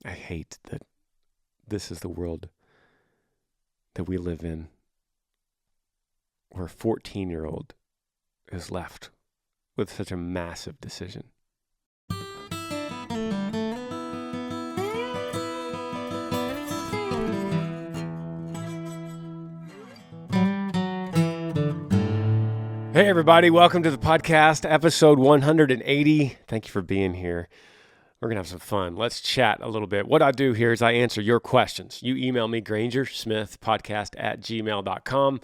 I hate that this is the world that we live in, where a 14-year-old is left with such a massive decision. Hey, everybody. Welcome to the podcast, episode 180. Thank you for being here. We're going to have some fun. Let's chat a little bit. What I do here is I answer your questions. You email me, Granger Smith Podcast at gmail.com.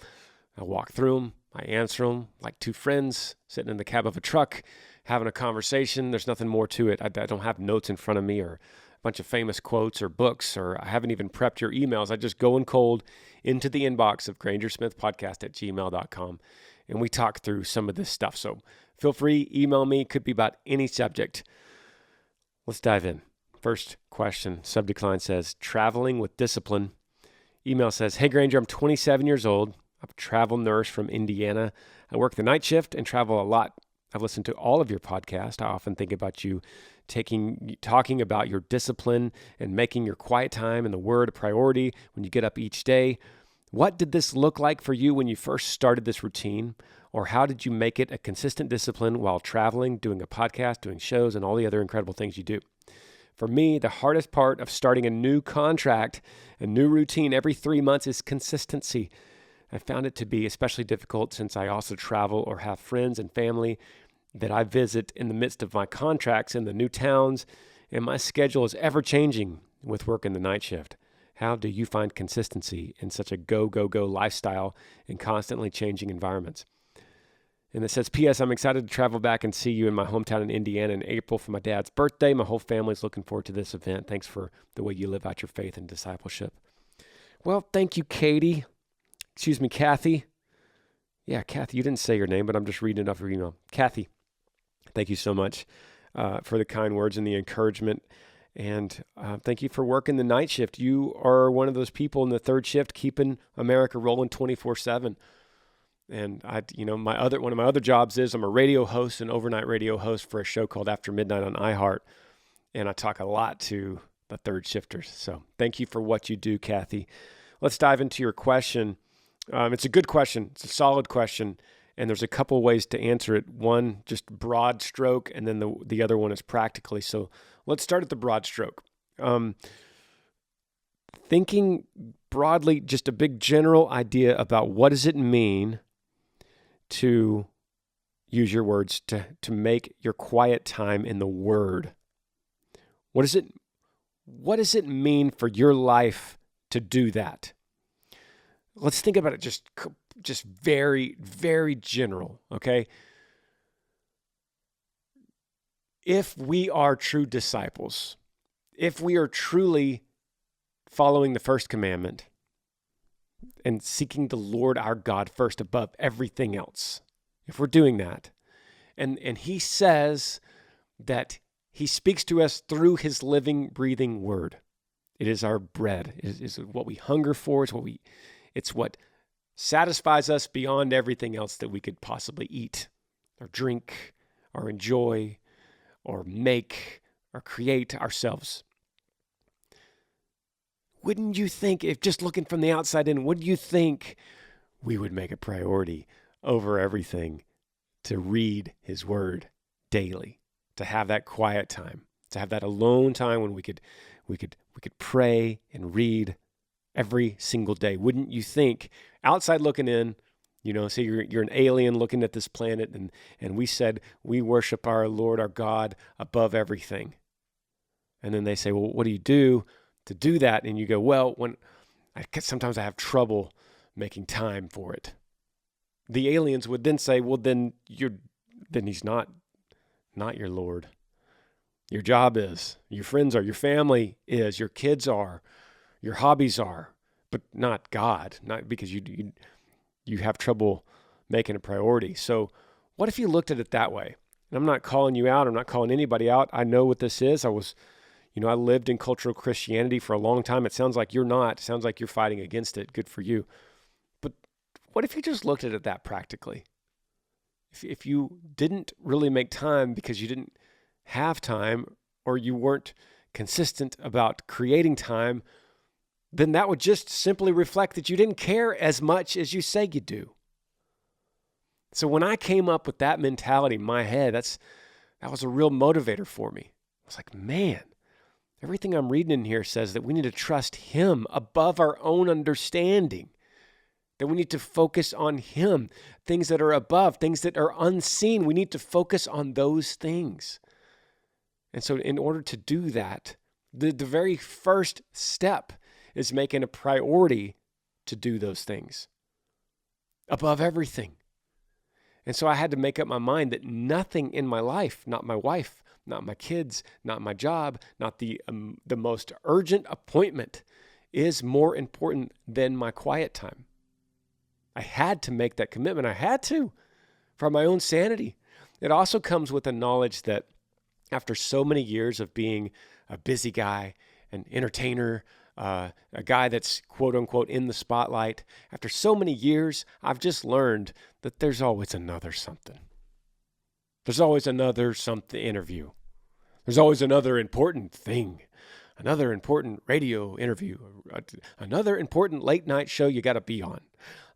I walk through them. I answer them like two friends sitting in the cab of a truck, having a conversation. There's nothing more to it. I don't have notes in front of me or a bunch of famous quotes or books, or I haven't even prepped your emails. I just go in cold into the inbox of Granger Smith Podcast at gmail.com. And we talk through some of this stuff. So feel free, email me. Could be about any subject. Let's dive in. First question, subject line says, traveling with discipline. Email says, hey Granger, I'm 27 years old. I'm a travel nurse from Indiana. I work the night shift and travel a lot. I've listened to all of your podcasts. I often think about you talking about your discipline and making your quiet time and the word a priority when you get up each day. What did this look like for you when you first started this routine? Or how did you make it a consistent discipline while traveling, doing a podcast, doing shows, and all the other incredible things you do? For me, the hardest part of starting a new contract, a new routine every 3 months is consistency. I found it to be especially difficult since I also travel or have friends and family that I visit in the midst of my contracts in the new towns, and my schedule is ever changing with work in the night shift. How do you find consistency in such a go, go, go lifestyle in constantly changing environments? And it says, P.S. I'm excited to travel back and see you in my hometown in Indiana in April for my dad's birthday. My whole family's looking forward to this event. Thanks for the way you live out your faith and discipleship. Well, thank you, Kathy. Yeah, Kathy, you didn't say your name, but I'm just reading it off your email. Kathy, thank you so much for the kind words and the encouragement. And thank you for working the night shift. You are one of those people in the third shift keeping America rolling 24/7. And one of my other jobs is I'm a radio host, an overnight radio host for a show called After Midnight on iHeart. And I talk a lot to the third shifters. So thank you for what you do, Kathy. Let's dive into your question. It's a good question. It's a solid question. And there's a couple ways to answer it. One, just broad stroke, and then the other one is practically. So let's start at the broad stroke. Thinking broadly, just a big general idea about what does it mean to use your words to make your quiet time in the Word. What does it mean for your life to do that? Let's think about it just very, very general, okay? If we are true disciples, if we are truly following the first commandment and seeking the Lord our God first above everything else, if we're doing that, and he says that he speaks to us through his living, breathing word. It is our bread. It is what we hunger for. It's what satisfies us beyond everything else that we could possibly eat or drink or enjoy or make or create ourselves. Wouldn't you think, if just looking from the outside in, wouldn't you think we would make a priority over everything to read his word daily, to have that quiet time, to have that alone time when we could pray and read every single day? Wouldn't you think, outside looking in, say you're an alien looking at this planet, and we said we worship our Lord, our God, above everything. And then they say, well, what do you do to do that? And you go, well, sometimes I have trouble making time for it. The aliens would then say, well, then he's not your Lord. Your job is, your friends are, your family is, your kids are, your hobbies are, but not God, not because you have trouble making a priority. So what if you looked at it that way? And I'm not calling you out. I'm not calling anybody out. I know what this is. I lived in cultural Christianity for a long time. It sounds like you're not. It sounds like you're fighting against it. Good for you. But what if you just looked at it that practically? If you didn't really make time because you didn't have time, or you weren't consistent about creating time, then that would just simply reflect that you didn't care as much as you say you do. So when I came up with that mentality in my head, that was a real motivator for me. I was like, man, everything I'm reading in here says that we need to trust Him above our own understanding, that we need to focus on Him, things that are above, things that are unseen. We need to focus on those things. And so in order to do that, the very first step is making a priority to do those things above everything. And so I had to make up my mind that nothing in my life, not my wife, not my kids, not my job, not the most urgent appointment, is more important than my quiet time. I had to make that commitment. I had to, for my own sanity. It also comes with the knowledge that after so many years of being a busy guy, an entertainer, a guy that's quote unquote in the spotlight, after so many years, I've just learned that there's always another something. There's always another something interview. There's always another important thing, another important radio interview, another important late night show you got to be on,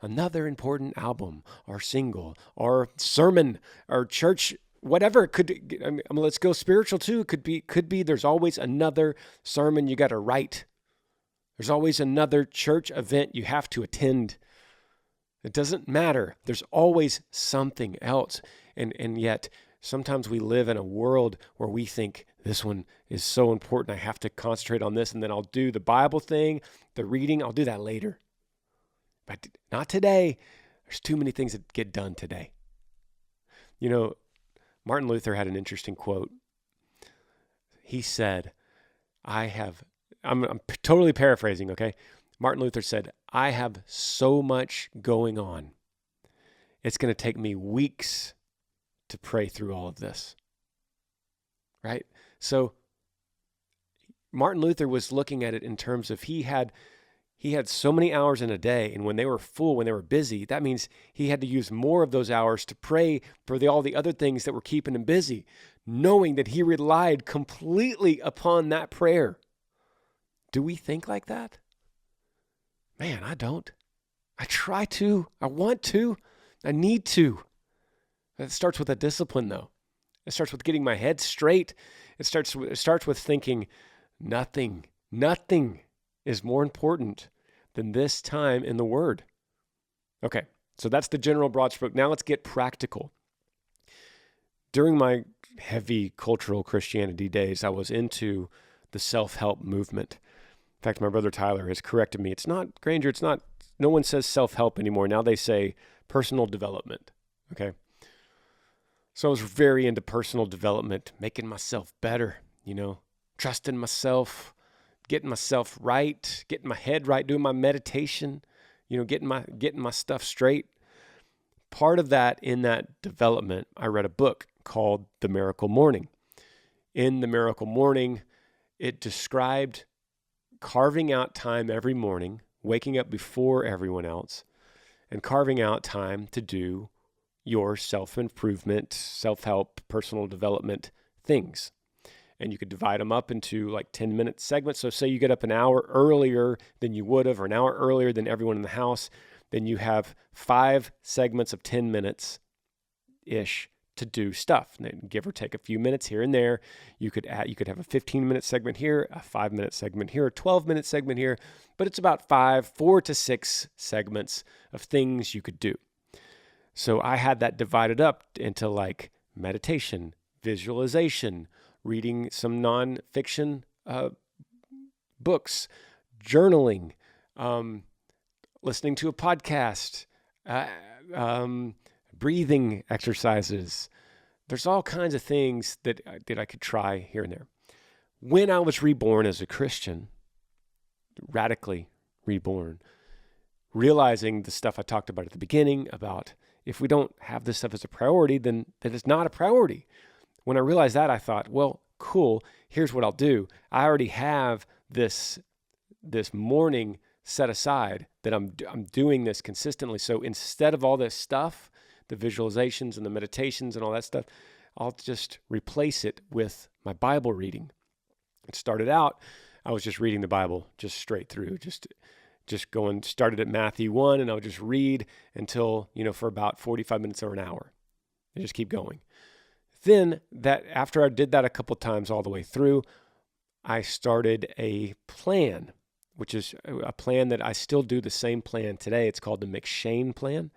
another important album or single or sermon or church, whatever it could. I mean, let's go spiritual too. Could be. There's always another sermon you got to write. There's always another church event you have to attend. It doesn't matter. There's always something else. And yet sometimes we live in a world where we think this one is so important. I have to concentrate on this, and then I'll do the Bible thing, the reading. I'll do that later. But not today. There's too many things that get done today. You know, Martin Luther had an interesting quote. He said, I'm totally paraphrasing, okay? Martin Luther said, I have so much going on. It's going to take me weeks to pray through all of this, right? So Martin Luther was looking at it in terms of he had so many hours in a day, and when they were full, when they were busy, that means he had to use more of those hours to pray for all the other things that were keeping him busy, knowing that he relied completely upon that prayer. Do we think like that? Man, I don't. I try to. I want to. I need to. It starts with a discipline, though. It starts with getting my head straight. It starts with thinking nothing is more important than this time in the Word. Okay, so that's the general broad stroke. Now let's get practical. During my heavy cultural Christianity days, I was into the self-help movement. In fact, my brother Tyler has corrected me. It's not, Granger, no one says self-help anymore. Now they say personal development, okay? So I was very into personal development, making myself better, trusting myself, getting myself right, getting my head right, doing my meditation, getting my stuff straight. Part of that, in that development, I read a book called The Miracle Morning. In The Miracle Morning, it described carving out time every morning, waking up before everyone else, and carving out time to do your self-improvement, self-help, personal development things. And you could divide them up into like 10-minute segments. So say you get up an hour earlier than you would have, or an hour earlier than everyone in the house, then you have 5 segments of 10 minutes-ish to do stuff. And then give or take a few minutes here and there. You could have a 15-minute segment here, a 5-minute segment here, a 12-minute segment here, but it's about 4 to 6 segments of things you could do. So I had that divided up into like meditation, visualization, reading some nonfiction books, journaling, listening to a podcast, breathing exercises. There's all kinds of things that I could try here and there. When I was reborn as a Christian, radically reborn, realizing the stuff I talked about at the beginning about if we don't have this stuff as a priority, then it's not a priority. When I realized that, I thought, well, cool, here's what I'll do. I already have this morning set aside that I'm doing this consistently. So instead of all this stuff, the visualizations and the meditations and all that stuff, I'll just replace it with my Bible reading. It started out, I was just reading the Bible just straight through, just going, started at Matthew 1, and I would just read until, for about 45 minutes or an hour, and just keep going. Then after I did that a couple times all the way through, I started a plan, which is a plan that I still do the same plan today. It's called the McShane plan.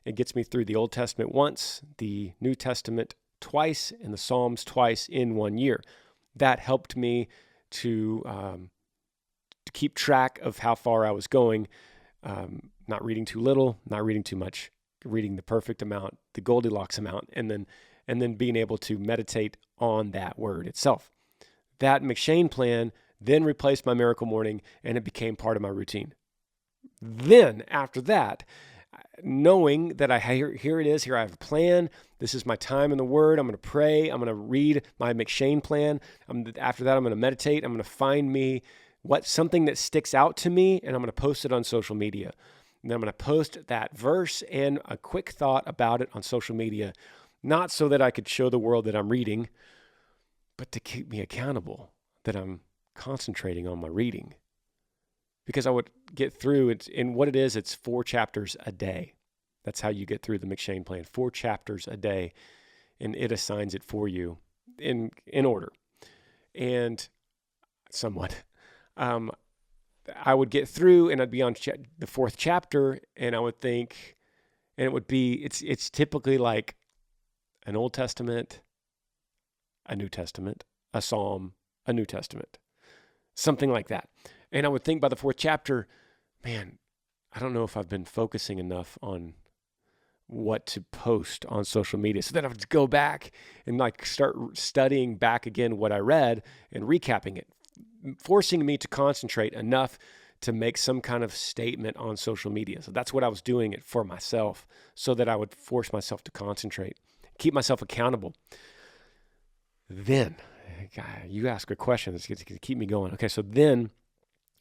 It gets me through the Old Testament once, the New Testament twice, and the Psalms twice in 1 year. That helped me to keep track of how far I was going, not reading too little, not reading too much, reading the perfect amount, the Goldilocks amount, and then being able to meditate on that word itself. That McShane plan then replaced my Miracle Morning, and it became part of my routine. Then, after that, knowing that here it is, here I have a plan, this is my time in the Word, I'm going to pray, I'm going to read my McShane plan, after that I'm going to meditate, I'm going to find me something that sticks out to me, and I'm going to post it on social media. And then I'm going to post that verse and a quick thought about it on social media, not so that I could show the world that I'm reading, but to keep me accountable, that I'm concentrating on my reading. Because I would get through it, and what it is, it's 4 chapters a day. That's how you get through the McShane plan, 4 chapters a day, and it assigns it for you in order. And somewhat, I would get through, and I'd be on the 4th chapter, and I would think, and it would be, it's typically like an Old Testament, a New Testament, a Psalm, a New Testament, something like that. And I would think by the 4th chapter, man, I don't know if I've been focusing enough on what to post on social media. So then I would go back and start studying back again what I read and recapping it, forcing me to concentrate enough to make some kind of statement on social media. So that's what I was doing it for myself, so that I would force myself to concentrate, keep myself accountable. Then, you ask a question that's going to keep me going. Okay, so then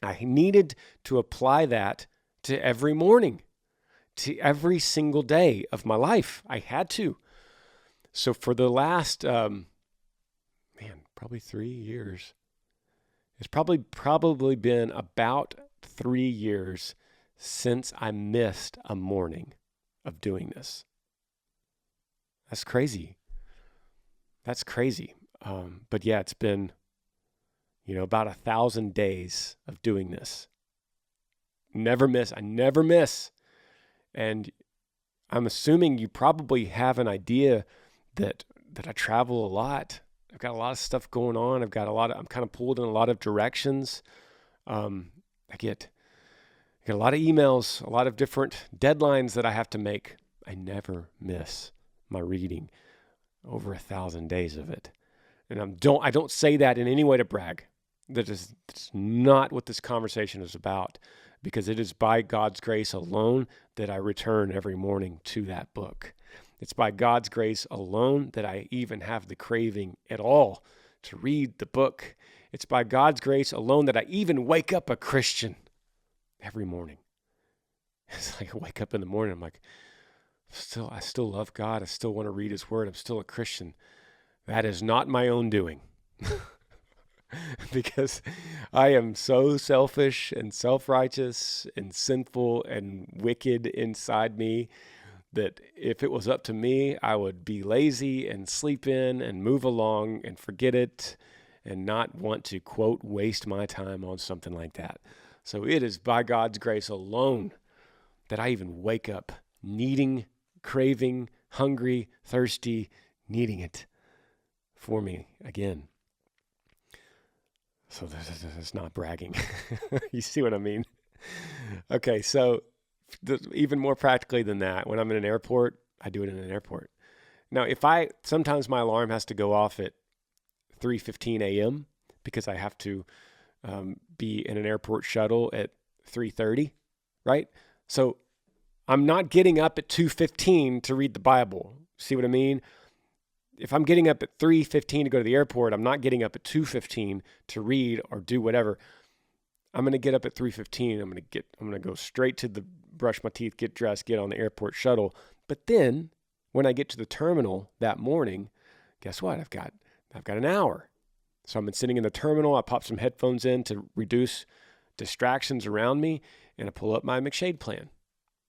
I needed to apply that to every morning, to every single day of my life. I had to. So for the last, probably 3 years, it's probably been about 3 years since I missed a morning of doing this. That's crazy. But yeah, it's been, about 1,000 days of doing this. I never miss. And I'm assuming you probably have an idea that I travel a lot. I've got a lot of stuff going on. I'm kind of pulled in a lot of directions. I get a lot of emails, a lot of different deadlines that I have to make. I never miss my reading, over 1,000 days of it. And I don't say that in any way to brag. That's not what this conversation is about, because it is by God's grace alone that I return every morning to that book. It's by God's grace alone that I even have the craving at all to read the book. It's by God's grace alone that I even wake up a Christian every morning. It's like I wake up in the morning, I'm like, I still love God. I still want to read His Word. I'm still a Christian. That is not my own doing. Because I am so selfish and self-righteous and sinful and wicked inside me that if it was up to me, I would be lazy and sleep in and move along and forget it and not want to, quote, waste my time on something like that. So it is by God's grace alone that I even wake up needing, craving, hungry, thirsty, needing it for me again. So this is not bragging. You see what I mean? Okay, so even more practically than that, when I'm in an airport, I do it in an airport. Now, sometimes my alarm has to go off at 3:15 a.m. because I have to be in an airport shuttle at 3:30, right? So I'm not getting up at 2:15 to read the Bible. See what I mean? If I'm getting up at 3:15 to go to the airport, I'm not getting up at 2:15 to read or do whatever. I'm going to get up at 3:15. I'm going to go straight to brush my teeth, get dressed, get on the airport shuttle. But then when I get to the terminal that morning, guess what? I've got an hour. So I'm sitting in the terminal. I pop some headphones in to reduce distractions around me, and I pull up my McShade plan.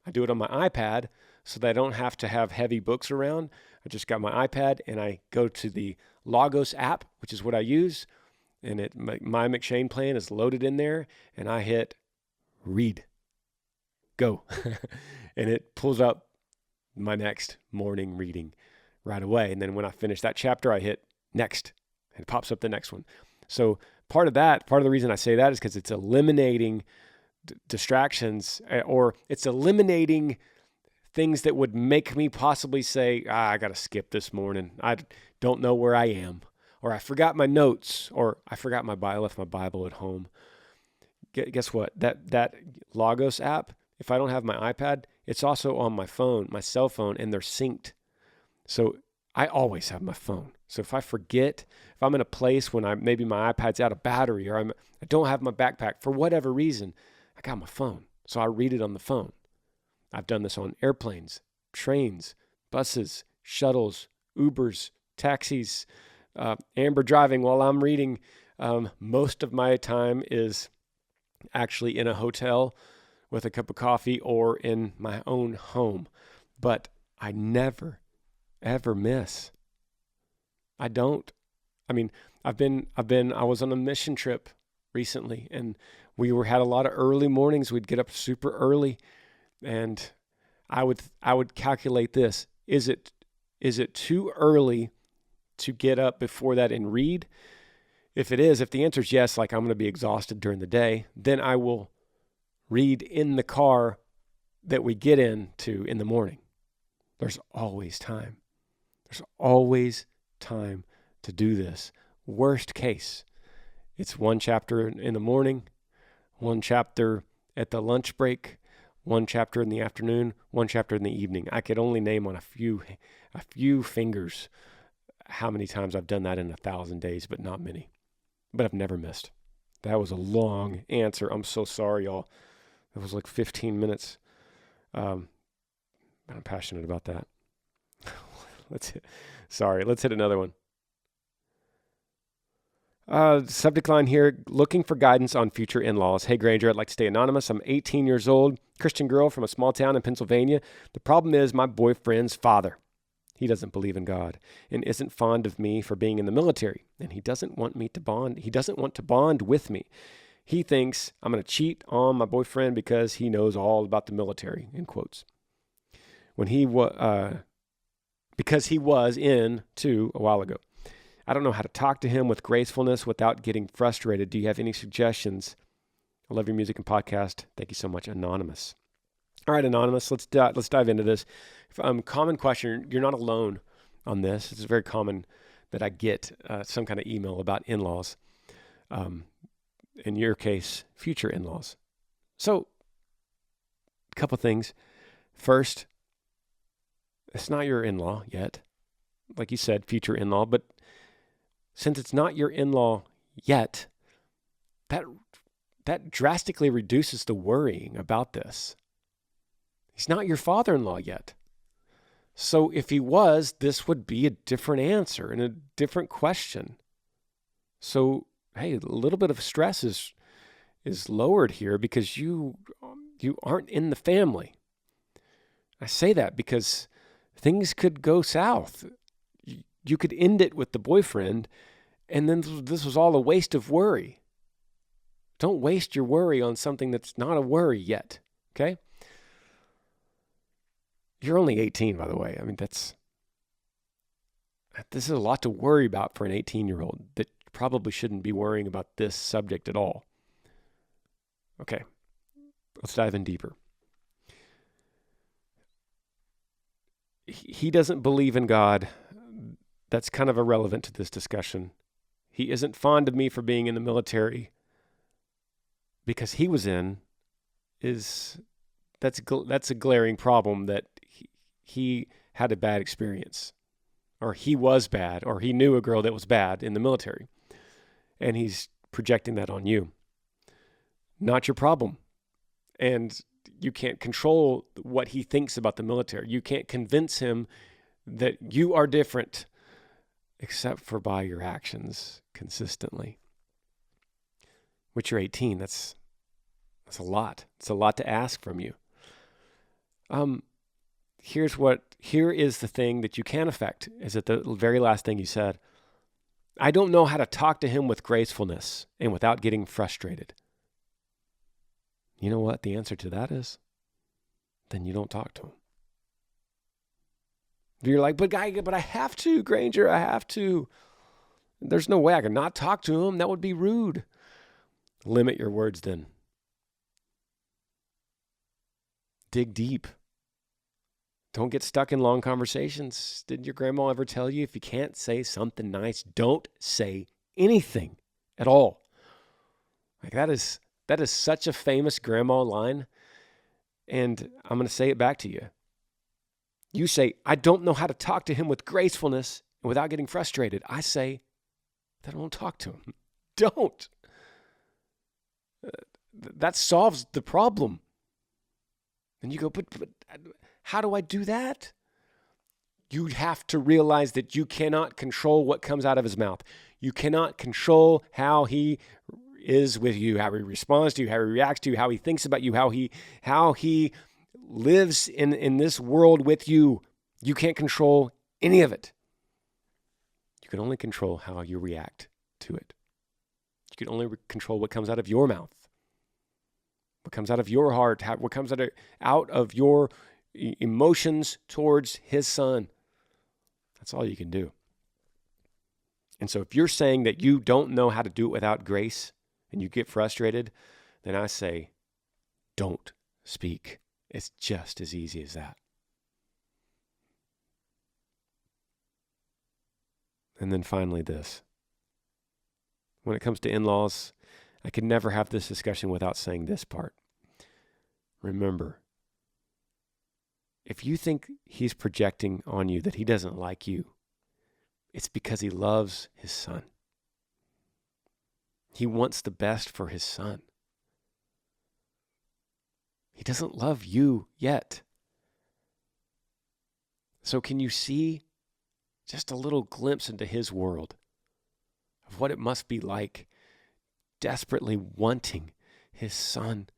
I do it on my iPad so that I don't have to have heavy books around. I just got my iPad and I go to the Logos app, which is what I use, and my McShane plan is loaded in there, and I hit read, go, and it pulls up my next morning reading right away. And then when I finish that chapter, I hit next, and it pops up the next one. So part of the reason I say that is because it's eliminating distractions, or it's eliminating things that would make me possibly say, I got to skip this morning. I don't know where I am, or I forgot my notes, or I left my Bible at home. Guess what? That Logos app, if I don't have my iPad, it's also on my phone, my cell phone, and they're synced. So I always have my phone. So if I forget, if I'm in a place when maybe my iPad's out of battery, or I don't have my backpack for whatever reason, I got my phone. So I read it on the phone. I've done this on airplanes, trains, buses, shuttles, Ubers, taxis, Amber driving while I'm reading. Most of my time is actually in a hotel with a cup of coffee or in my own home. But I never, ever miss. I don't. I mean, I was on a mission trip recently, and we had a lot of early mornings. We'd get up super early, and I would calculate this. Is it too early to get up before that and read? If the answer is yes, like I'm going to be exhausted during the day, then I will read in the car that we get into in the morning. There's always time. There's always time to do this. Worst case, it's one chapter in the morning, one chapter at the lunch break, one chapter in the afternoon, one chapter in the evening. I could only name on a few fingers how many times I've done that in 1,000 days, but not many. But I've never missed. That was a long answer. I'm so sorry, y'all. It was like 15 minutes. I'm passionate about that. Let's hit another one. Subject line here, looking for guidance on future in-laws. Hey, Granger, I'd like to stay anonymous. I'm 18 years old, Christian girl from a small town in Pennsylvania. The problem is my boyfriend's father. He doesn't believe in God and isn't fond of me for being in the military. And he doesn't want me to bond. He doesn't want to bond with me. He thinks I'm going to cheat on my boyfriend because he knows all about the military, in quotes. Because he was in too a while ago. I don't know how to talk to him with gracefulness without getting frustrated. Do you have any suggestions? I love your music and podcast. Thank you so much, Anonymous. All right, Anonymous, let's dive into this. Common question. You're not alone on this. It's very common that I get some kind of email about in-laws. In your case, future in-laws. So, a couple things. First, it's not your in-law yet. Like you said, future in-law. But since it's not your in-law yet, that drastically reduces the worrying about this. He's not your father-in-law yet. So if he was, this would be a different answer and a different question. So, hey, a little bit of stress is lowered here because you aren't in the family. I say that because things could go south. You could end it with the boyfriend, and then this was all a waste of worry. Don't waste your worry on something that's not a worry yet, okay? You're only 18, by the way. I mean, this is a lot to worry about for an 18-year-old that probably shouldn't be worrying about this subject at all. Okay, let's dive in deeper. He doesn't believe in God. That's kind of irrelevant to this discussion. He isn't fond of me for being in the military because he was in. That's a glaring problem that he had a bad experience, or he was bad, or he knew a girl that was bad in the military, and he's projecting that on you. Not your problem. And you can't control what he thinks about the military. You can't convince him that you are different. except for by your actions consistently. Which you're 18, that's a lot. It's a lot to ask from you. Here is the thing that you can affect, is that the very last thing you said. I don't know how to talk to him with gracefulness and without getting frustrated. You know what the answer to that is? Then you don't talk to him. You're like, but I have to, Granger, I have to. There's no way I can not talk to him. That would be rude. Limit your words then. Dig deep. Don't get stuck in long conversations. Did your grandma ever tell you if you can't say something nice, don't say anything at all? Like that is such a famous grandma line. And I'm going to say it back to you. You say, I don't know how to talk to him with gracefulness and without getting frustrated. I say, then don't talk to him. Don't. That solves the problem. And you go, but how do I do that? You have to realize that you cannot control what comes out of his mouth. You cannot control how he is with you, how he responds to you, how he reacts to you, how he thinks about you, how he lives in this world with you. You can't control any of it. You can only control how you react to it. You can only control what comes out of your mouth, what comes out of your heart, what comes out of your emotions towards his son. That's all you can do. And so if you're saying that you don't know how to do it without grace and you get frustrated, then I say, don't speak. It's just as easy as that. And then finally this. When it comes to in-laws, I could never have this discussion without saying this part. Remember, if you think he's projecting on you that he doesn't like you, it's because he loves his son. He wants the best for his son. He doesn't love you yet. So can you see just a little glimpse into his world of what it must be like desperately wanting his son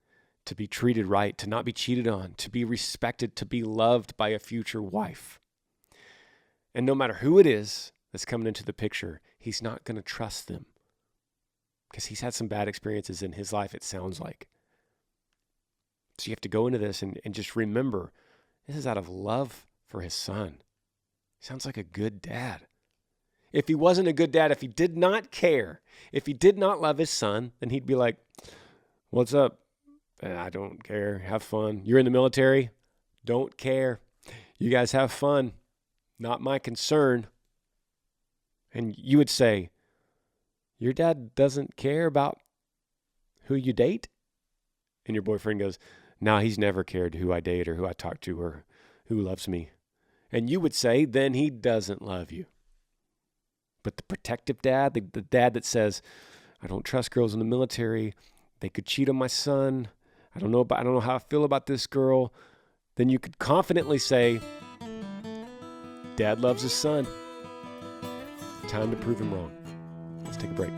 to be treated right, to not be cheated on, to be respected, to be loved by a future wife. And no matter who it is that's coming into the picture, he's not going to trust them because he's had some bad experiences in his life, it sounds like. So you have to go into this and just remember, this is out of love for his son. Sounds like a good dad. If he wasn't a good dad, if he did not care, if he did not love his son, then he'd be like, what's up? I don't care. Have fun. You're in the military? Don't care. You guys have fun. Not my concern. And you would say, your dad doesn't care about who you date? And your boyfriend goes, no, he's never cared who I date or who I talk to or who loves me. And you would say, then he doesn't love you. But the protective dad, the dad that says, I don't trust girls in the military. They could cheat on my son. I don't know how I feel about this girl. Then you could confidently say, Dad loves his son. Time to prove him wrong. Let's take a break.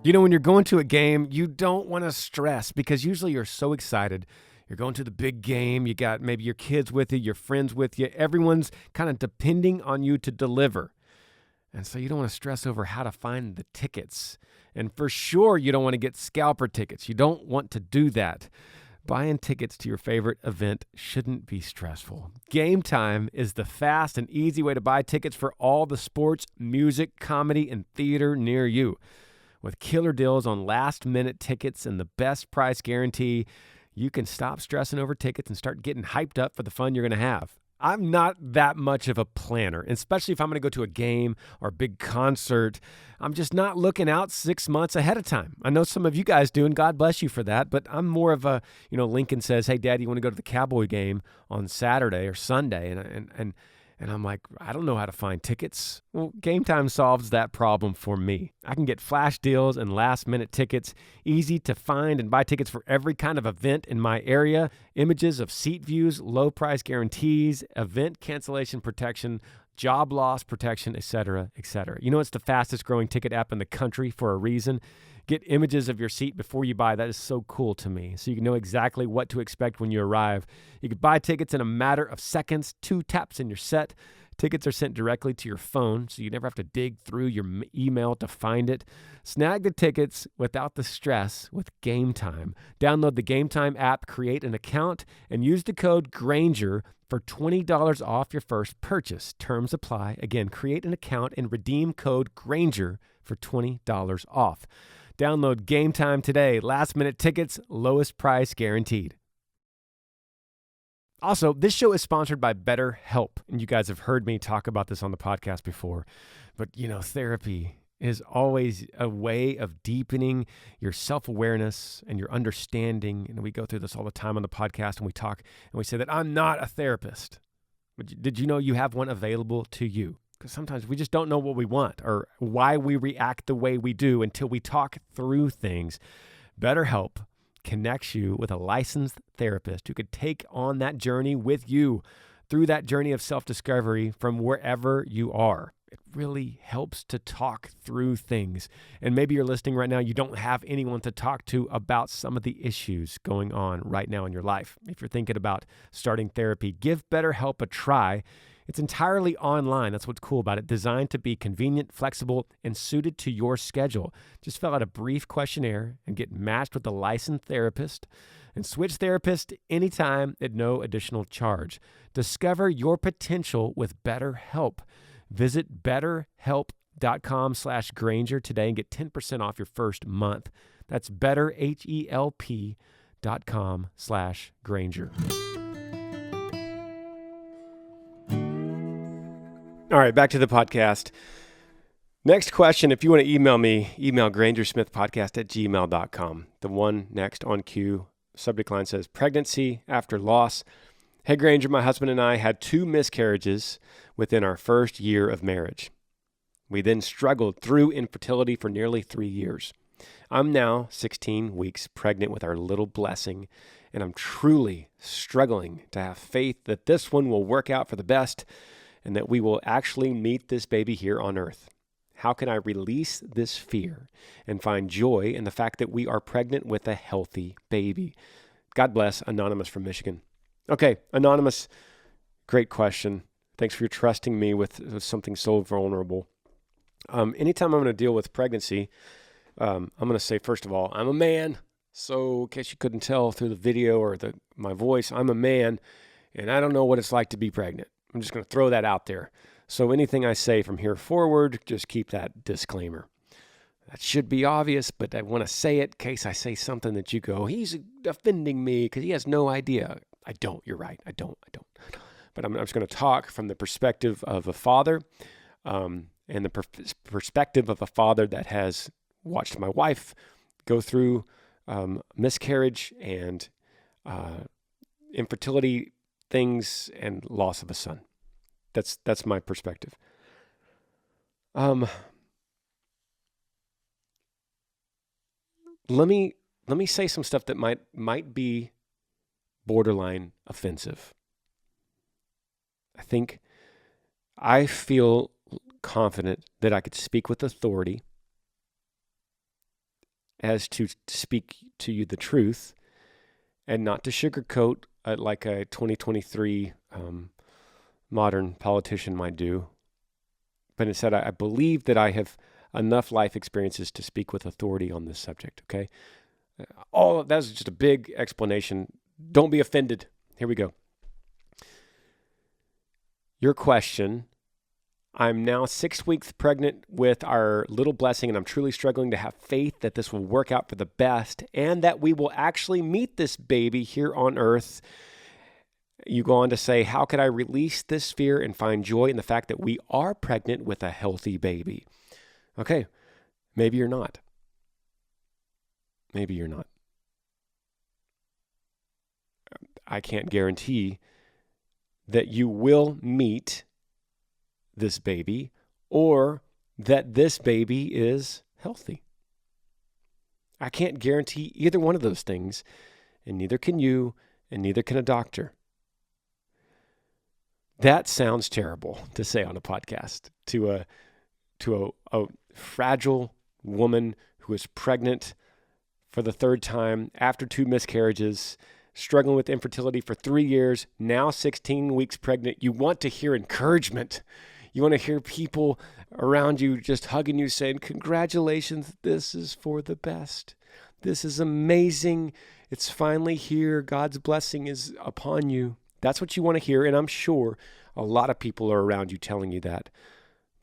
You know, when you're going to a game, you don't want to stress because usually you're so excited. You're going to the big game. You got maybe your kids with you, your friends with you. Everyone's kind of depending on you to deliver. And so you don't want to stress over how to find the tickets. And for sure, you don't want to get scalper tickets. You don't want to do that. Buying tickets to your favorite event shouldn't be stressful. Gametime is the fast and easy way to buy tickets for all the sports, music, comedy, and theater near you. With killer deals on last-minute tickets and the best price guarantee, you can stop stressing over tickets and start getting hyped up for the fun you're going to have. I'm not that much of a planner, especially if I'm going to go to a game or a big concert. I'm just not looking out 6 months ahead of time. I know some of you guys do, and God bless you for that, but I'm more of a, Lincoln says, hey, Dad, you want to go to the Cowboy game on Saturday or Sunday? And I'm like, I don't know how to find tickets. Well, Gametime solves that problem for me. I can get flash deals and last-minute tickets, easy to find and buy tickets for every kind of event in my area, images of seat views, low price guarantees, event cancellation protection, job loss protection, etc., etc. You know, it's the fastest growing ticket app in the country for a reason. Get images of your seat before you buy. That is so cool to me. So you can know exactly what to expect when you arrive. You can buy tickets in a matter of seconds, 2 taps and you're set. Tickets are sent directly to your phone, so you never have to dig through your email to find it. Snag the tickets without the stress with Gametime. Download the Gametime app, create an account, and use the code Granger for $20 off your first purchase. Terms apply. Again, create an account and redeem code Granger for $20 off. Download Gametime today. Last-minute tickets, lowest price guaranteed. Also, this show is sponsored by BetterHelp. And you guys have heard me talk about this on the podcast before. But, therapy is always a way of deepening your self-awareness and your understanding. And we go through this all the time on the podcast, and we talk and we say that I'm not a therapist. But did you know you have one available to you? Because sometimes we just don't know what we want or why we react the way we do until we talk through things. BetterHelp connects you with a licensed therapist who could take on that journey with you through that journey of self-discovery from wherever you are. It really helps to talk through things. And maybe you're listening right now, you don't have anyone to talk to about some of the issues going on right now in your life. If you're thinking about starting therapy, give BetterHelp a try. It's entirely online. That's what's cool about it. Designed to be convenient, flexible, and suited to your schedule. Just fill out a brief questionnaire and get matched with a licensed therapist and switch therapists anytime at no additional charge. Discover your potential with BetterHelp. Visit betterhelp.com/Granger today and get 10% off your first month. That's betterhelp.com/Granger. All right, back to the podcast. Next question, if you want to email me, email grangersmithpodcast@gmail.com. The one next on cue, subject line says, pregnancy after loss. Hey, Granger, my husband and I had 2 miscarriages within our first year of marriage. We then struggled through infertility for nearly 3 years. I'm now 16 weeks pregnant with our little blessing, and I'm truly struggling to have faith that this one will work out for the best and that we will actually meet this baby here on earth. How can I release this fear and find joy in the fact that we are pregnant with a healthy baby? God bless, Anonymous from Michigan. Okay, Anonymous, great question. Thanks for trusting me with something so vulnerable. Anytime I'm going to deal with pregnancy, I'm going to say, first of all, I'm a man. So in case you couldn't tell through the video or my voice, I'm a man, and I don't know what it's like to be pregnant. I'm just going to throw that out there. So anything I say from here forward, just keep that disclaimer. That should be obvious, but I want to say it in case I say something that you go, he's offending me because he has no idea. I don't. You're right. I don't. But I'm just going to talk from the perspective of a father and the perspective of a father that has watched my wife go through miscarriage and infertility things and loss of a son. That's my perspective. Let me say some stuff that might be borderline offensive. I feel confident that I could speak with authority as to speak to you the truth and not to sugarcoat like a 2023 modern politician might do. But instead, I believe that I have enough life experiences to speak with authority on this subject, okay? All of that's just a big explanation. Don't be offended. Here we go. Your question, I'm now 6 weeks pregnant with our little blessing, and I'm truly struggling to have faith that this will work out for the best and that we will actually meet this baby here on earth. You go on to say, how could I release this fear and find joy in the fact that we are pregnant with a healthy baby? Okay, maybe you're not. Maybe you're not. I can't guarantee that you will meet this baby or that this baby is healthy. I can't guarantee either one of those things, and neither can you, and neither can a doctor. That sounds terrible to say on a podcast to a fragile woman who is pregnant for the third time after 2 miscarriages, struggling with infertility for 3 years, now 16 weeks pregnant. You want to hear encouragement. You want to hear people around you just hugging you, saying, congratulations, this is for the best. This is amazing. It's finally here. God's blessing is upon you. That's what you want to hear, and I'm sure a lot of people are around you telling you that.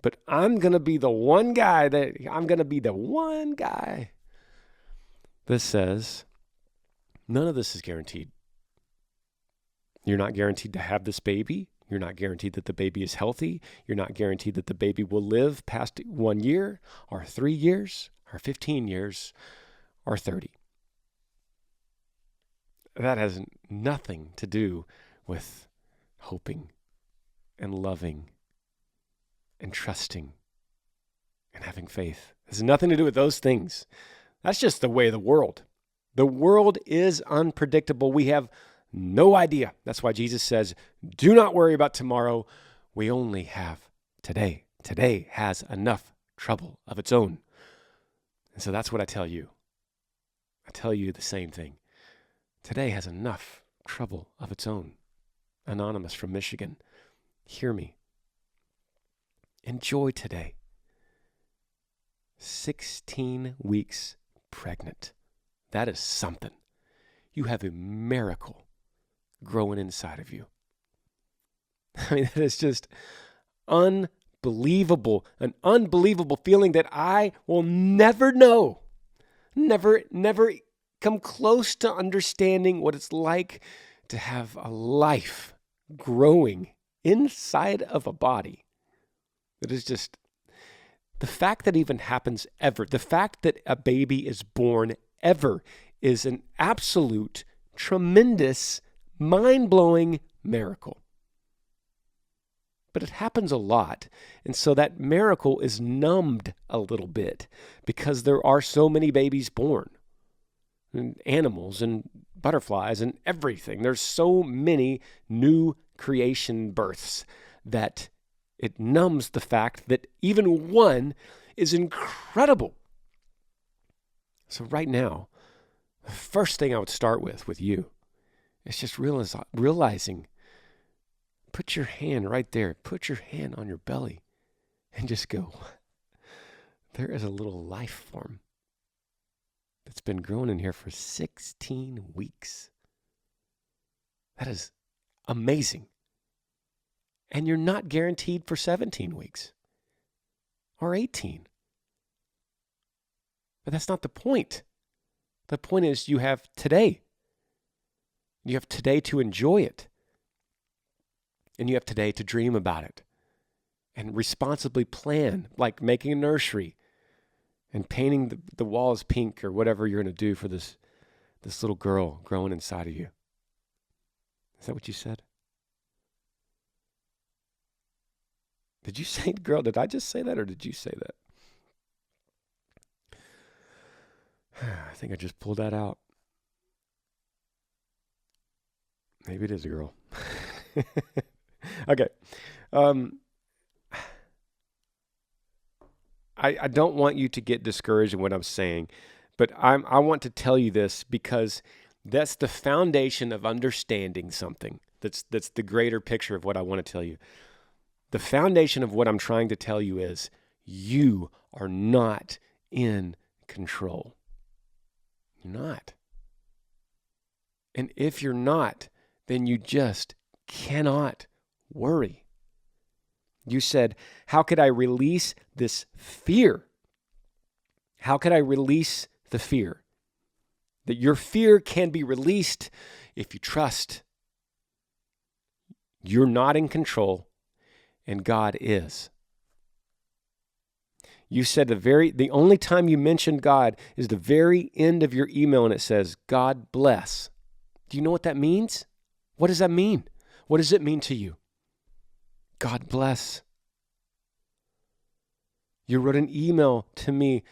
But I'm going to be the one guy that says, none of this is guaranteed. You're not guaranteed to have this baby. You're not guaranteed that the baby is healthy. You're not guaranteed that the baby will live past 1 year or 3 years or 15 years or 30. That has nothing to do with hoping and loving and trusting and having faith. It has nothing to do with those things. That's just the way of the world. The world is unpredictable. We have no idea. That's why Jesus says, do not worry about tomorrow. We only have today. Today has enough trouble of its own. And so that's what I tell you. I tell you the same thing. Today has enough trouble of its own. Anonymous from Michigan. Hear me. Enjoy today. 16 weeks pregnant. That is something. You have a miracle growing inside of you. I mean, that is just unbelievable. An unbelievable feeling that I will never know. Never come close to understanding what it's like to have a life growing inside of a body. It is just the fact that even happens ever, the fact that a baby is born ever is an absolute, tremendous, mind-blowing miracle. But it happens a lot, and so that miracle is numbed a little bit because there are so many babies born, and animals and butterflies and everything. There's so many new creation births that it numbs the fact that even one is incredible. So right now, the first thing I would start with you is just realizing, put your hand right there, put your hand on your belly and just go, there is a little life form that's been growing in here for 16 weeks. That is amazing. And you're not guaranteed for 17 weeks or 18. But that's not the point. The point is you have today. You have today to enjoy it. And you have today to dream about it. And responsibly plan, like making a nursery and painting the walls pink or whatever you're going to do for this little girl growing inside of you. Is that what you said? Did you say girl? Did I just say that or did you say that? I think I just pulled that out. Maybe it is a girl. Okay. I don't want you to get discouraged in what I'm saying, but I want to tell you this because that's the foundation of understanding something. That's the greater picture of what I want to tell you. The foundation of what I'm trying to tell you is you are not in control. You're not. And if you're not, then you just cannot worry. You said, how could I release this fear? How could I release the fear? That your fear can be released if you trust. You're not in control, and God is. You said the only time you mentioned God is the very end of your email, and it says, God bless. Do you know what that means? What does that mean? What does it mean to you? God bless. You wrote an email to me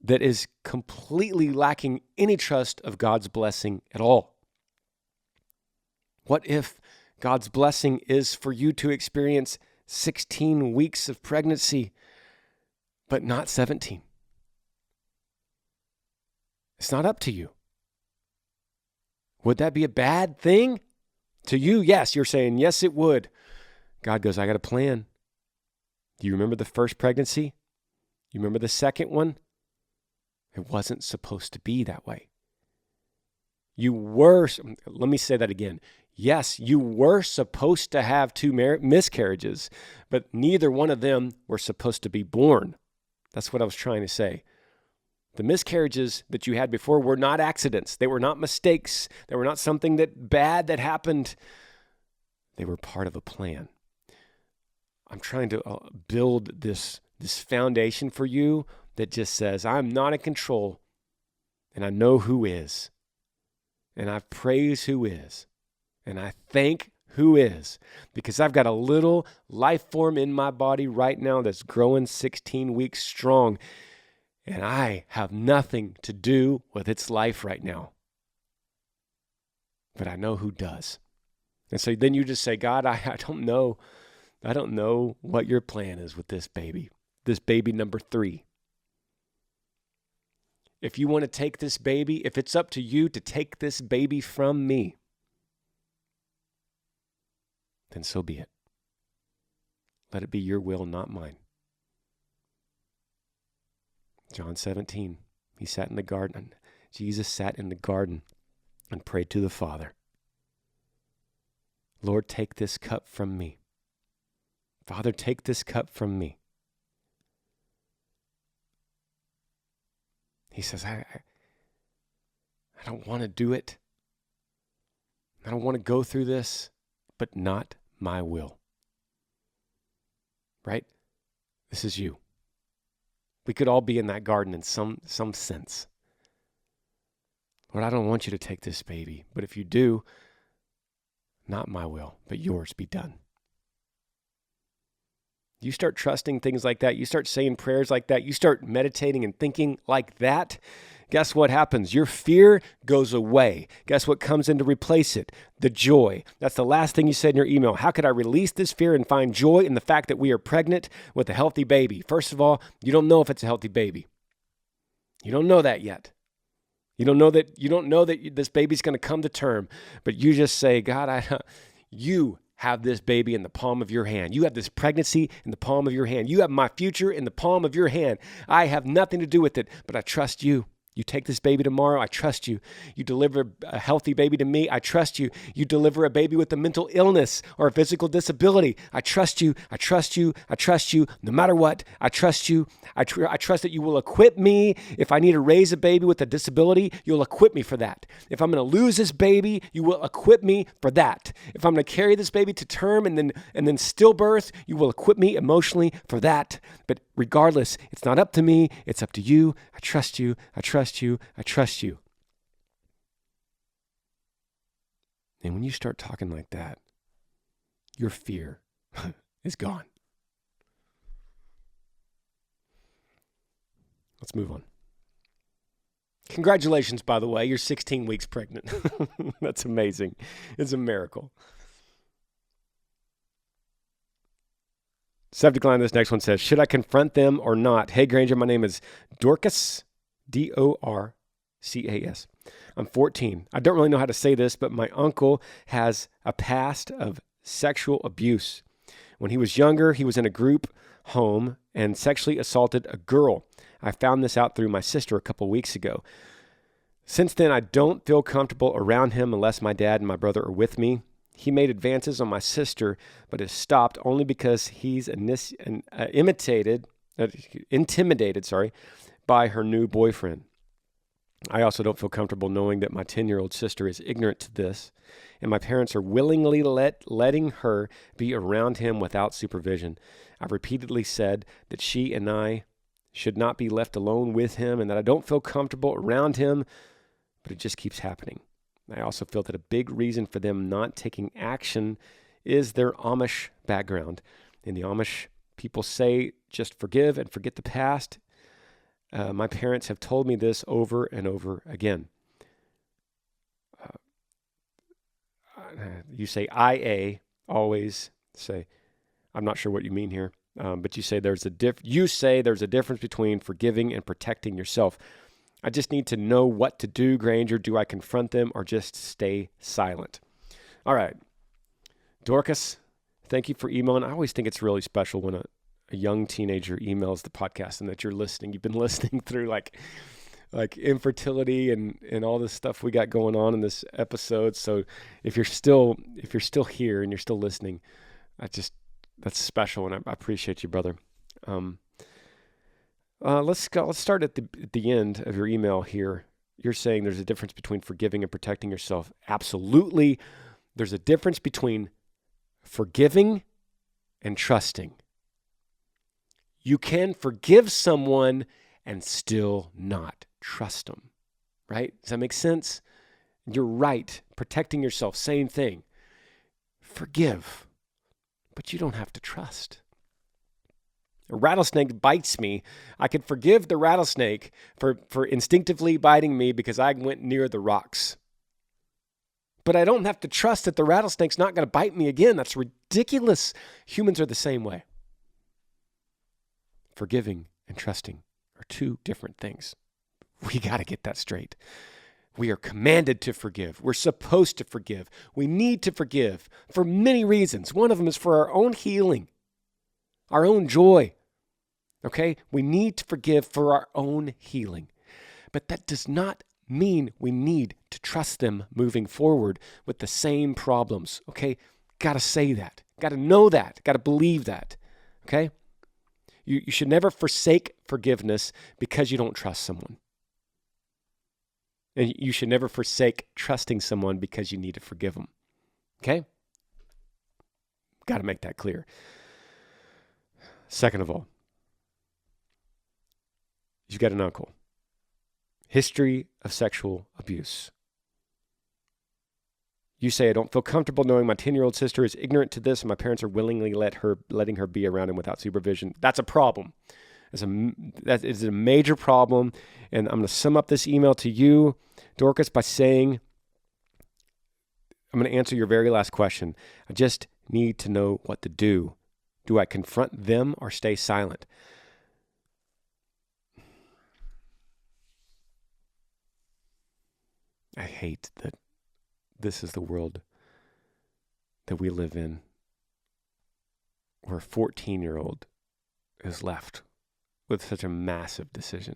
that is completely lacking any trust of God's blessing at all. What if God's blessing is for you to experience 16 weeks of pregnancy, but not 17? It's not up to you. Would that be a bad thing? To you, yes. You're saying, yes, it would. God goes, I got a plan. Do you remember the first pregnancy? You remember the second one? It wasn't supposed to be that way. Let me say that again. Yes, you were supposed to have two miscarriages, but neither one of them were supposed to be born. That's what I was trying to say. The miscarriages that you had before were not accidents. They were not mistakes. They were not something bad that happened. They were part of a plan. I'm trying to build this foundation for you that just says, I'm not in control, and I know who is, and I praise who is, and I thank who is, because I've got a little life form in my body right now that's growing 16 weeks strong, and I have nothing to do with its life right now. But I know who does. And so then you just say, God, I don't know. I don't know what your plan is with this baby number 3. If you want to take this baby, if it's up to you to take this baby from me, then so be it. Let it be your will, not mine. John 17, he sat in the garden. Jesus sat in the garden and prayed to the Father. Lord, take this cup from me. Father, take this cup from me. He says, I don't want to do it. I don't want to go through this, but not my will. Right? This is you. We could all be in that garden in some sense. Lord, I don't want you to take this baby, but if you do, not my will, but yours be done. You start trusting things like that. You start saying prayers like that. You start meditating and thinking like that. Guess what happens? Your fear goes away. Guess what comes in to replace it? The joy. That's the last thing you said in your email. How could I release this fear and find joy in the fact that we are pregnant with a healthy baby? First of all, you don't know if it's a healthy baby. You don't know that yet. You don't know that this baby's going to come to term, but you just say, God, you have this baby in the palm of your hand. You have this pregnancy in the palm of your hand. You have my future in the palm of your hand. I have nothing to do with it, but I trust you. You take this baby tomorrow, I trust you. You deliver a healthy baby to me, I trust you. You deliver a baby with a mental illness or a physical disability, I trust you. I trust you. I trust you. No matter what, I trust you. I trust that you will equip me. If I need to raise a baby with a disability, you'll equip me for that. If I'm going to lose this baby, you will equip me for that. If I'm going to carry this baby to term and then stillbirth, you will equip me emotionally for that. But regardless, it's not up to me. It's up to you. I trust you. I trust you. I trust you. And when you start talking like that, your fear is gone. Let's move on. Congratulations, by the way. You're 16 weeks pregnant. That's amazing. It's a miracle. Subject line, this next one says, should I confront them or not? Hey, Granger, my name is Dorcas, Dorcas. I'm 14. I don't really know how to say this, but my uncle has a past of sexual abuse. When he was younger, he was in a group home and sexually assaulted a girl. I found this out through my sister a couple weeks ago. Since then, I don't feel comfortable around him unless my dad and my brother are with me. He made advances on my sister, but has stopped only because he's intimidated by her new boyfriend. I also don't feel comfortable knowing that my 10-year-old sister is ignorant to this, and my parents are willingly letting her be around him without supervision. I've repeatedly said that she and I should not be left alone with him and that I don't feel comfortable around him, but it just keeps happening. I also feel that a big reason for them not taking action is their Amish background. In the Amish People say just forgive and forget the past. My parents have told me this over and over again. You say IA, always say, I'm not sure what you mean here, but you say there's a difference between forgiving and protecting yourself. I just need to know what to do, Granger. Do I confront them or just stay silent? All right. Dorcas, thank you for emailing. I always think it's really special when a young teenager emails the podcast and that you're listening. You've been listening through like infertility and all this stuff we got going on in this episode. So if you're still here and you're still listening, that's special, and I appreciate you, brother. Let's start at the end of your email here. You're saying there's a difference between forgiving and protecting yourself. Absolutely. There's a difference between forgiving and trusting. You can forgive someone and still not trust them, right? Does that make sense? You're right. Protecting yourself, same thing. Forgive, but you don't have to trust. A rattlesnake bites me. I could forgive the rattlesnake for instinctively biting me because I went near the rocks. But I don't have to trust that the rattlesnake's not going to bite me again. That's ridiculous. Humans are the same way. Forgiving and trusting are two different things. We got to get that straight. We are commanded to forgive. We're supposed to forgive. We need to forgive for many reasons. One of them is for our own healing, our own joy. Okay? We need to forgive for our own healing. But that does not mean we need to trust them moving forward with the same problems. Okay? Got to say that. Got to know that. Got to believe that. Okay? You should never forsake forgiveness because you don't trust someone. And you should never forsake trusting someone because you need to forgive them. Okay? Got to make that clear. Second of all, you've got an uncle. History of sexual abuse. You say, I don't feel comfortable knowing my 10-year-old sister is ignorant to this and my parents are willingly letting her be around him without supervision. That's a problem. That is a major problem. And I'm going to sum up this email to you, Dorcas, by saying, I'm going to answer your very last question. I just need to know what to do. Do I confront them or stay silent? I hate that this is the world that we live in, where a 14-year-old is left with such a massive decision.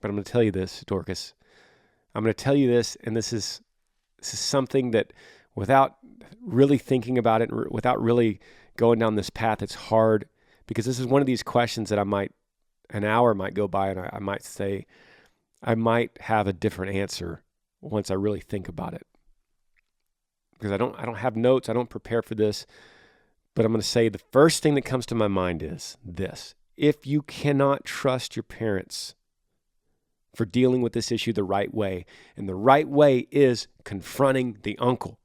But I'm going to tell you this, Dorcas. I'm going to tell you this, and this is something that without really thinking about it, without really going down this path, it's hard, because this is one of these questions that an hour might go by and I might say, I might have a different answer once I really think about it. Because I don't have notes, I don't prepare for this, but I'm going to say the first thing that comes to my mind is this. If you cannot trust your parents for dealing with this issue the right way, and the right way is confronting the uncle,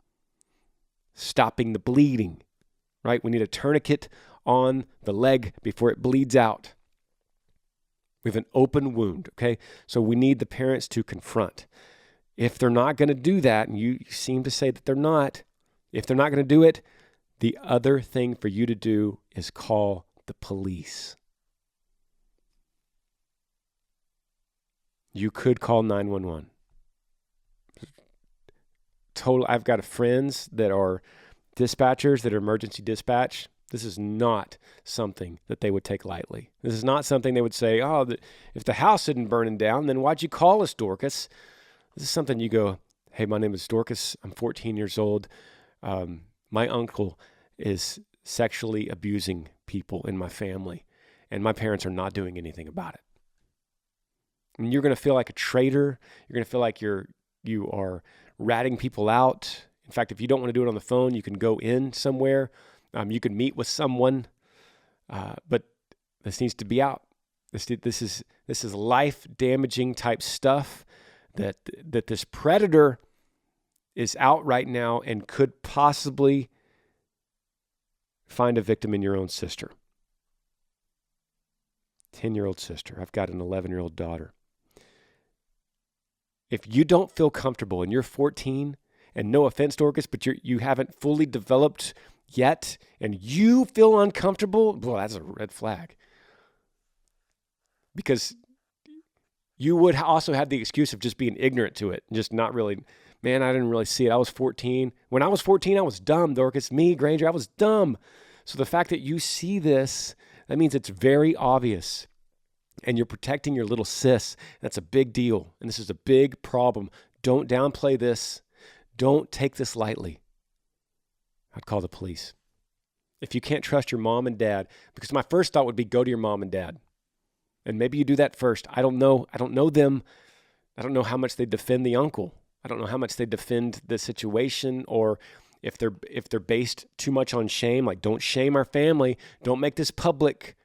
stopping the bleeding, right? We need a tourniquet on the leg before it bleeds out. We have an open wound, okay? So we need the parents to confront. If they're not going to do that, and you seem to say that they're not, if they're not going to do it, the other thing for you to do is call the police. You could call 911. I've got friends that are dispatchers, that are emergency dispatch. This is not something that they would take lightly. This is not something they would say, if the house isn't burning down, then why'd you call us, Dorcas? This is something you go, hey, my name is Dorcas. I'm 14 years old. My uncle is sexually abusing people in my family, and my parents are not doing anything about it. And you're going to feel like a traitor. You're going to feel like you are ratting people out. In fact, if you don't want to do it on the phone, you can go in somewhere. You can meet with someone, but this needs to be out. This is life-damaging type stuff that this predator is out right now and could possibly find a victim in your own sister. 10-year-old sister. I've got an 11-year-old daughter. If you don't feel comfortable and you're 14, and no offense, Dorcas, but you haven't fully developed yet, and you feel uncomfortable, well, that's a red flag. Because you would also have the excuse of just being ignorant to it, just not really, man, I didn't really see it. I was 14. When I was 14, I was dumb, Dorcas. Me, Granger, I was dumb. So the fact that you see this, that means it's very obvious. And you're protecting your little sis. That's a big deal. And this is a big problem. Don't downplay this. Don't take this lightly. I'd call the police. If you can't trust your mom and dad, because my first thought would be go to your mom and dad. And maybe you do that first. I don't know. I don't know them. I don't know how much they defend the uncle. I don't know how much they defend the situation, or if they're based too much on shame, like don't shame our family. Don't make this public.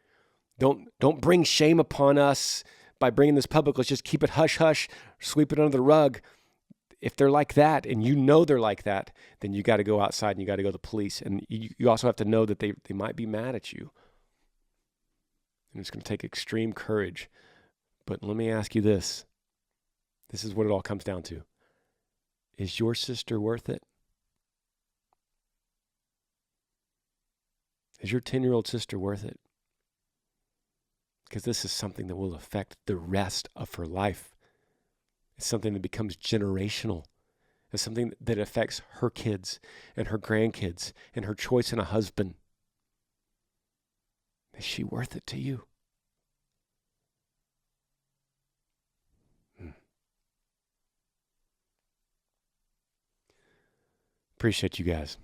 Don't bring shame upon us by bringing this public. Let's just keep it hush hush, sweep it under the rug. If they're like that, and you know they're like that, then you got to go outside and you got to go to the police. And you also have to know that they might be mad at you. And it's going to take extreme courage. But let me ask you this. This is what it all comes down to. Is your sister worth it? Is your 10-year-old sister worth it? Because this is something that will affect the rest of her life. It's something that becomes generational. It's something that affects her kids and her grandkids and her choice in a husband. Is she worth it to you? Appreciate you guys.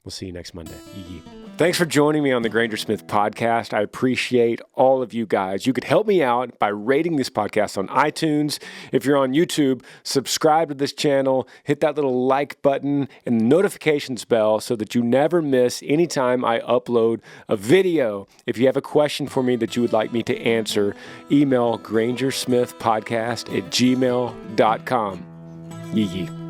We'll see you next Monday. Yee. Thanks for joining me on the Granger Smith Podcast. I appreciate all of you guys. You could help me out by rating this podcast on iTunes. If you're on YouTube, subscribe to this channel, hit that little like button and the notifications bell so that you never miss any time I upload a video. If you have a question for me that you would like me to answer, email grangersmithpodcast@gmail.com. Yee.